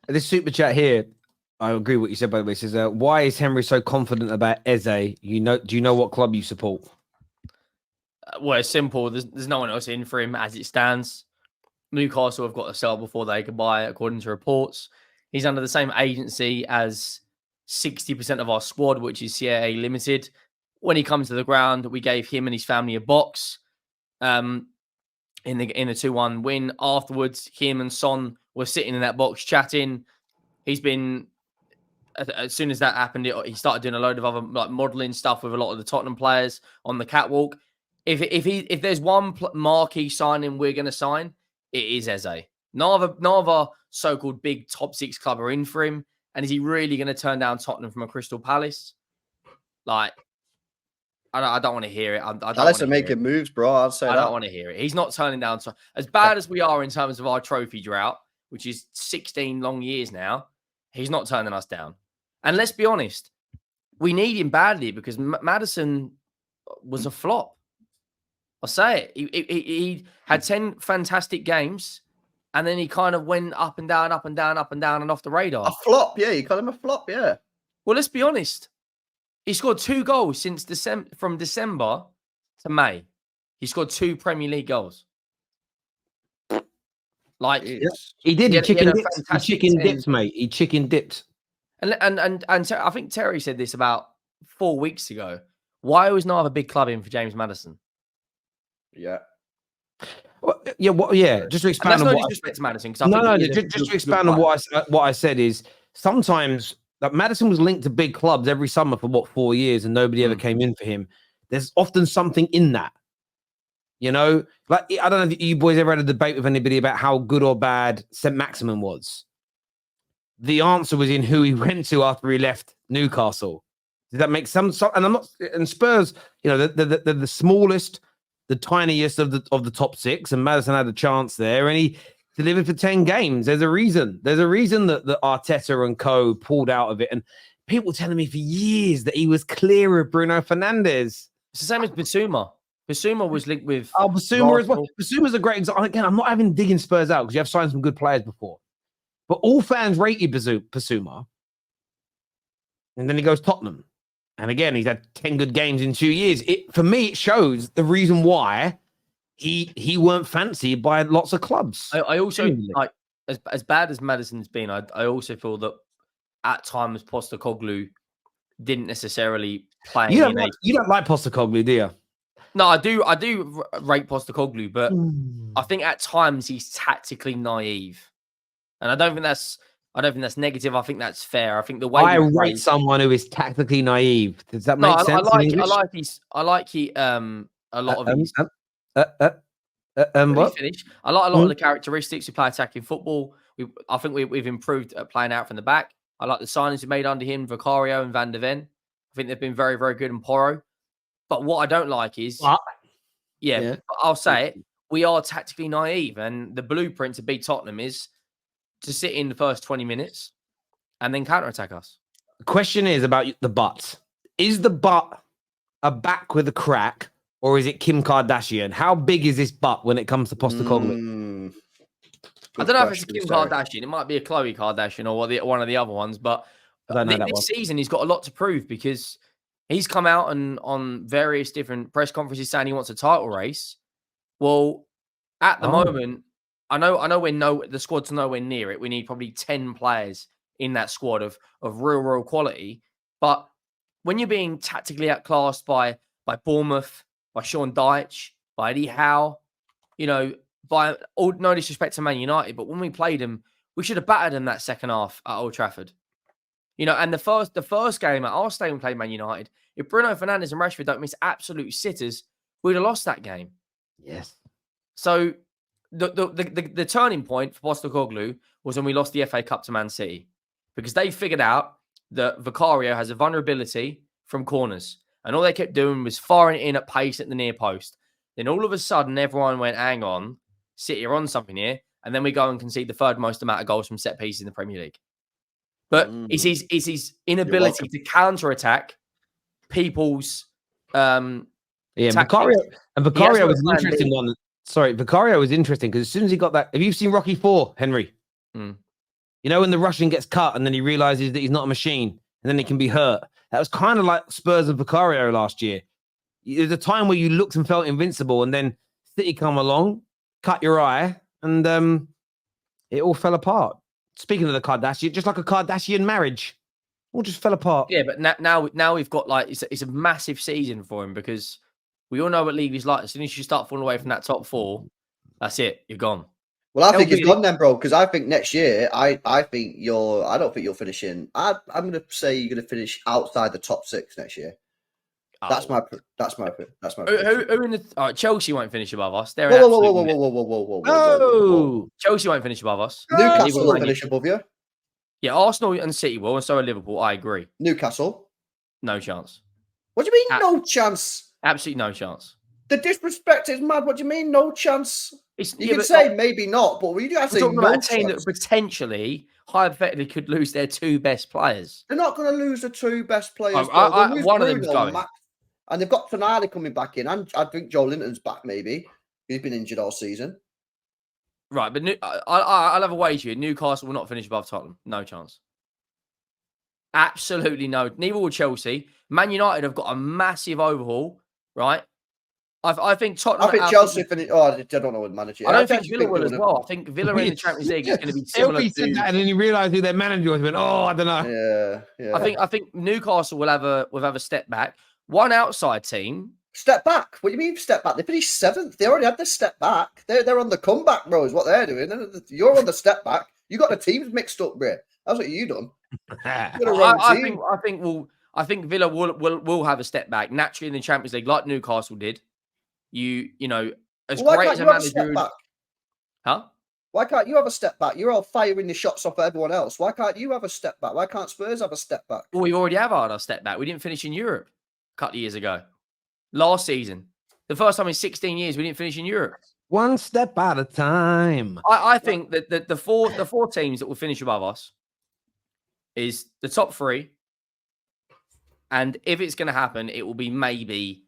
This super chat here, I agree with what you said, by the way. It says, why is Henry so confident about Eze? Do you know what club you support? Well, it's simple. There's no one else in for him as it stands. Newcastle have got to sell before they can buy, according to reports. He's under the same agency as 60% of our squad, which is CAA Limited. When he comes to the ground, we gave him and his family a box in the 2-1 win. Afterwards, him and Son were sitting in that box chatting. He's been, as soon as that happened, he started doing a load of other like modelling stuff with a lot of the Tottenham players on the catwalk. If there's one marquee signing we're going to sign, it is Eze. None of our so-called big top six club are in for him. And is he really going to turn down Tottenham from a Crystal Palace? Like, I don't want to hear it. Palace are making moves, bro. I'll say that. I don't want to hear it. He's not turning down. As bad as we are in terms of our trophy drought, which is 16 long years now, he's not turning us down. And let's be honest, we need him badly because Maddison was a flop. I'll say it. He had 10 fantastic games, and then he kind of went up and down, and off the radar. A flop, yeah. You call him a flop, yeah. Well, let's be honest. He scored 2 goals since from December to May. He scored 2 Premier League goals. Like he did. He chicken dips, mate. He chicken dipped. And I think Terry said this about 4 weeks ago. Why was not a big club in for James Maddison? Yeah. Well, yeah. Just to expand on what disrespect to Maddison. Just to expand on what I said is sometimes that Maddison was linked to big clubs every summer for 4 years, and nobody ever came in for him. There's often something in that, you know. Like I don't know if you boys ever had a debate with anybody about how good or bad St. Maximin was. The answer was in who he went to after he left Newcastle. Does that make some? And I'm not. And Spurs, you know, the smallest, the tiniest of the top 6, and Maddison had a chance there, and he delivered for 10 games. There's a reason. There's a reason that Arteta and co pulled out of it. And people telling me for years that he was clear of Bruno Fernandes. It's the same as Bissouma. Bissouma was linked with. Oh, Bissouma as well. Bissouma's a great example. Again, I'm not having digging Spurs out because you have signed some good players before. But all fans rated Bissouma. And then he goes Tottenham. And again, he's had 10 good games in 2 years. For me, it shows the reason why he weren't fancied by lots of clubs. I also, like, as bad as Maddison's been, I also feel that at times Postecoglou didn't necessarily play. You don't like Postecoglou, do you? No, I do rate Postecoglou, but I think at times he's tactically naive. And I don't think that's negative. I think that's fair. I think the way I rate someone who is tactically naive. Does that make sense? I like a lot of his. What? Finish. I like a lot of the characteristics. We play attacking football. I think we've improved at playing out from the back. I like the signings we made under him, Vicario and Van de Ven. I think they've been very, very good in Porro. But what I don't like is, I'll say it. We are tactically naive, and the blueprint to beat Tottenham is to sit in the first 20 minutes and then counter-attack us. The question is about the butt. Is the butt a back with a crack, or is it Kim Kardashian? How big is this butt when it comes to Postecoglou? I don't know if it's a Kim Kardashian. It might be a Khloe Kardashian or one of the other ones. But this season, he's got a lot to prove because he's come out and on various different press conferences saying he wants a title race. Well, at the moment, I know the squad's nowhere near it. We need probably 10 players in that squad of real quality. But when you're being tactically outclassed by Bournemouth, by Sean Dyche, by Eddie Howe, you know, by all no disrespect to Man United, but when we played them, we should have battered them that second half at Old Trafford. You know, and the first game at our stadium played Man United, if Bruno Fernandes and Rashford don't miss absolute sitters, we'd have lost that game. Yes. So the turning point for Postecoglou was when we lost the FA Cup to Man City, because they figured out that Vicario has a vulnerability from corners, and all they kept doing was firing in at pace at the near post. Then all of a sudden, everyone went, hang on, City are on something here, and then we go and concede the third most amount of goals from set pieces in the Premier League. But it's his inability to counter-attack people's Vicario was an interesting one. Sorry, Vicario was interesting because as soon as he got that, have you seen Rocky IV, Henry? Yeah, You know, when the Russian gets cut and then he realizes that he's not a machine and then he can be hurt. That was kind of like Spurs and Vicario last year. There's a time where you looked and felt invincible, and then City come along, cut your eye, and it all fell apart. Speaking of the Kardashian, just like a Kardashian marriage, all just fell apart. Yeah, but now we've got like it's a massive season for him because we all know what league he's like. As soon as you start falling away from that top 4, that's it. You're gone. Well, I think he's gone then, bro. Because I think next year, I don't think you're finishing. I'm going to say you're going to finish outside the top 6 next year. Oh. That's my. Who in the Chelsea won't finish above us. They're Whoa. Chelsea won't finish above us. Newcastle will finish above you. Yeah, Arsenal and City will, and so are Liverpool. I agree. Newcastle, no chance. What do you mean, no chance? Absolutely no chance. The disrespect is mad. What do you mean, no chance? You can say maybe not, but we do have to say talking no about a team chance. that potentially, hypothetically, could lose their 2 best players. They're not going to lose the 2 best players. One of them's going. And they've got Tonali coming back in. And I think Joe Linton's back, maybe. He's been injured all season. Right, but I'll have a wager. Newcastle will not finish above Tottenham. No chance. Absolutely no. Neither will Chelsea. Man United have got a massive overhaul, right? I think Tottenham. I think Chelsea finish. Oh, I don't know what manager. I don't think Villa will as well. I think Villa in the Champions League is going to be similar. He said that, and then he realised who their manager was. He went, I don't know. Yeah. I think Newcastle will have a step back. One outside team. Step back? What do you mean step back? They finished 7th. They already had the step back. They're on the comeback, bro. Is what they're doing. You're on the step back. You got the teams mixed up, bro. That's what you done. I think Villa will have a step back naturally in the Champions League, like Newcastle did. You know, as great as a manager. Huh? Why can't you have a step back? You're all firing the shots off everyone else. Why can't you have a step back? Why can't Spurs have a step back? Well, we already have had our step back. We didn't finish in Europe a couple of years ago. Last season. The first time in 16 years we didn't finish in Europe. One step at a time. I think that the four teams that will finish above us is the top 3. And if it's going to happen, it will be maybe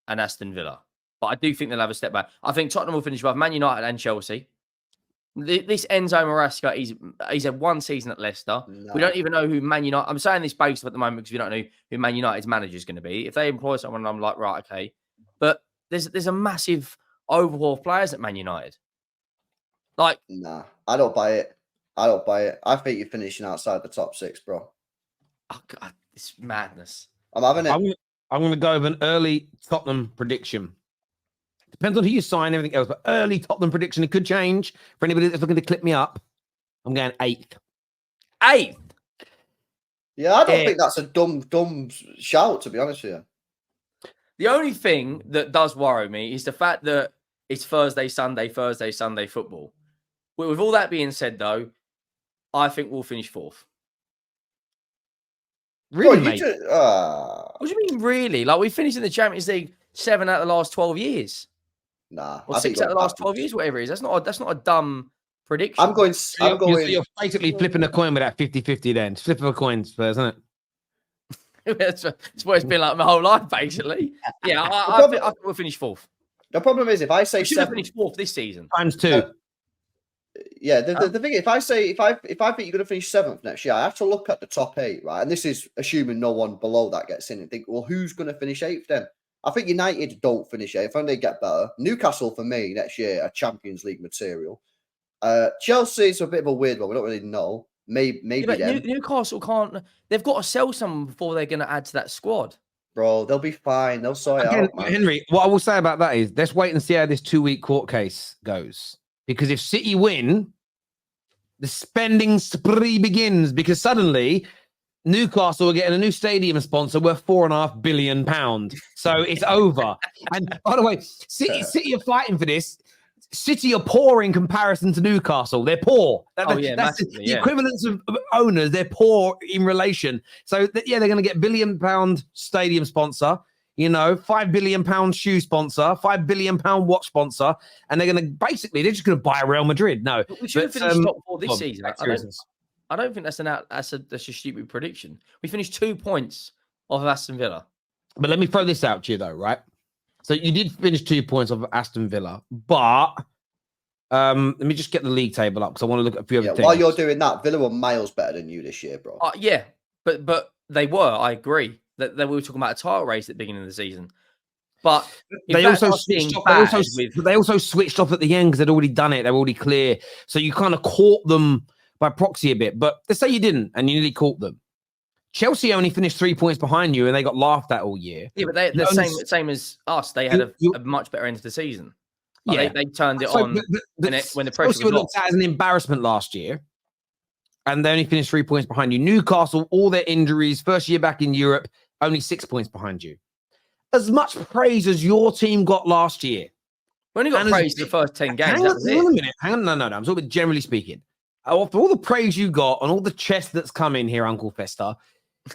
an Aston Villa. But I do think they'll have a step back. I think Tottenham will finish above Man United and Chelsea. This Enzo Maresca, he's had 1 season at Leicester. No. We don't even know who Man United... I'm saying this based off at the moment because we don't know who Man United's manager is going to be. If they employ someone, I'm like, right, okay. But there's a massive overhaul of players at Man United. Like... Nah, I don't buy it. I think you're finishing outside the top 6, bro. Oh, God, it's madness. I'm having it. I'm going to go with an early Tottenham prediction. Depends on who you sign, everything else. But early Tottenham prediction, it could change. For anybody that's looking to clip me up, I'm going 8th. 8th? Yeah, I don't think that's a dumb shout, to be honest with you. The only thing that does worry me is the fact that it's Thursday, Sunday football. With all that being said, though, I think we'll finish 4th. Really, mate? What do you mean, really? Like, we finished in the Champions League 7 out of the last 12 years. Nah. Or 6 out of the last 12 years, whatever it is. That's not a dumb prediction. I'm going. You're basically flipping a coin with that 50-50 then. Flip of a coin, Spurs, isn't it? That's what it's been like my whole life, basically. Yeah, I think we'll finish 4th. The problem is if I say 7th, finish 4th this season. Times 2. Yeah, the thing is, if I think you're going to finish 7th next year, I have to look at the top 8, right? And this is assuming no one below that gets in and think, well, who's going to finish 8th then? I think United don't finish 8th, and they get better. Newcastle, for me, next year, are Champions League material. Chelsea's a bit of a weird one. We don't really know. Maybe them. Newcastle can't. They've got to sell someone before they're going to add to that squad. Bro, they'll be fine. They'll sort it out, man. Henry, what I will say about that is let's wait and see how this 2-week court case goes. Because if City win, the spending spree begins. Because suddenly, Newcastle are getting a new stadium sponsor worth £4.5 billion. So it's over. And by the way, City are fighting for this. City are poor in comparison to Newcastle. They're poor. That's the equivalence of owners. They're poor in relation. So they're going to get £1 billion stadium sponsor. You know, £5 billion shoe sponsor, £5 billion watch sponsor, and they're going to they're just going to buy Real Madrid. No, we should have finished top 4 this season. I don't think that's a stupid prediction. We finished 2 points off of Aston Villa. But let me throw this out to you though, right? So you did finish 2 points off of Aston Villa, but Let me just get the league table up because I want to look at a few other things. While you're doing that, Villa were miles better than you this year, bro. Yeah, but they were. I agree that we were talking about a title race at the beginning of the season. But they also switched off at the end because they'd already done it. They were already clear. So you kind of caught them by proxy a bit. But let's say you didn't and you nearly caught them. Chelsea only finished 3 points behind you and they got laughed at all year. Yeah, but they're the same as us. They had a much better end to the season. Like they turned it on when the pressure was looked at as an embarrassment last year. And they only finished 3 points behind you. Newcastle, all their injuries, first year back in Europe, only 6 points behind you. As much praise as your team got last year. We only got praise for the first 10 games. Hang on a minute. No. I'm talking about generally speaking. After all the praise you got and all the chest that's come in here, Uncle Fester,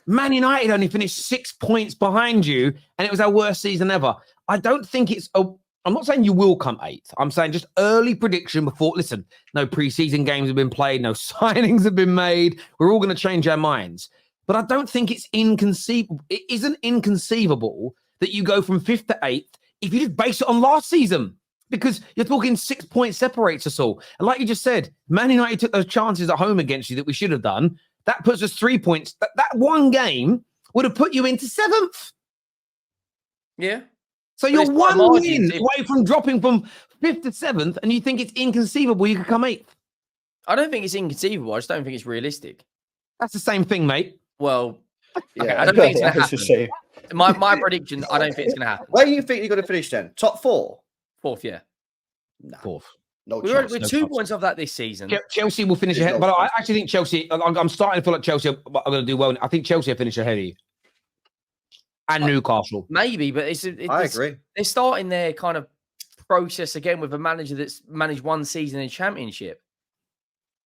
Man United only finished 6 points behind you, and it was our worst season ever. I don't think I'm not saying you will come 8th. I'm saying just early prediction before. Listen, no preseason games have been played, no signings have been made. We're all going to change our minds. But I don't think it's inconceivable. It isn't inconceivable that you go from 5th to 8th if you just base it on last season, because you're talking 6 points separates us all. And like you just said, Man United took those chances at home against you that we should have done. That puts us 3 points. That one game would have put you into 7th. Yeah. So you're one win away from dropping from 5th to 7th, and you think it's inconceivable you could come 8th. I don't think it's inconceivable. I just don't think it's realistic. That's the same thing, mate. Well, okay, I don't think it's going to happen. My prediction, I don't think it's going to happen. Where do you think you're going to finish then? Top 4? 4th, yeah. Nah. 4th. No chance. We're 2 points off that this season. Chelsea will finish ahead. But I actually think Chelsea, I'm starting to feel like Chelsea are going to do well. I think Chelsea will finish ahead of you. And Newcastle. Maybe, but I agree. They're starting their kind of process again with a manager that's managed one season in Championship.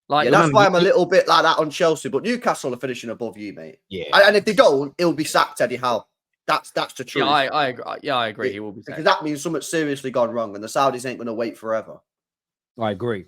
Like, that's why I'm a little bit like that on Chelsea. But Newcastle are finishing above you, mate. Yeah. And if they don't, he'll be sacked, Eddie Howe. That's the truth. I agree. He will be sacked. Because that means something's seriously gone wrong, and the Saudis ain't going to wait forever. I agree.